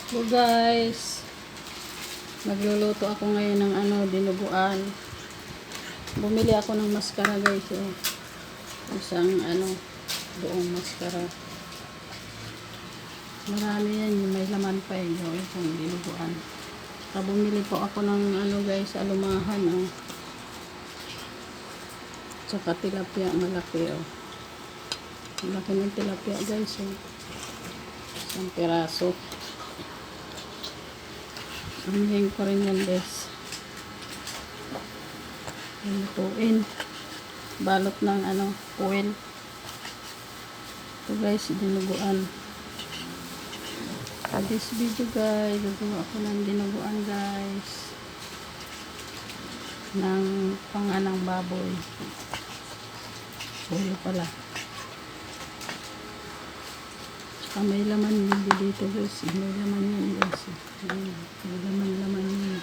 So guys, magluluto ako ngayon ng dinuguan. Bumili ako ng maskara guys. Isang buong maskara. Marami yan, may laman pa itong dinuguan. Bumili po ako ng guys, alumahan Tsaka tilapia malaki Malaki ng tilapia guys Isang piraso. Amihin ko rin yan guys. Lutuin. Balot ng oil. Ito guys, dinuguan. For this video guys, gagawa ako ng dinuguan guys. Ng panganang baboy. Ulo pala. Tsaka may laman dito guys. May laman yan guys. May laman yan.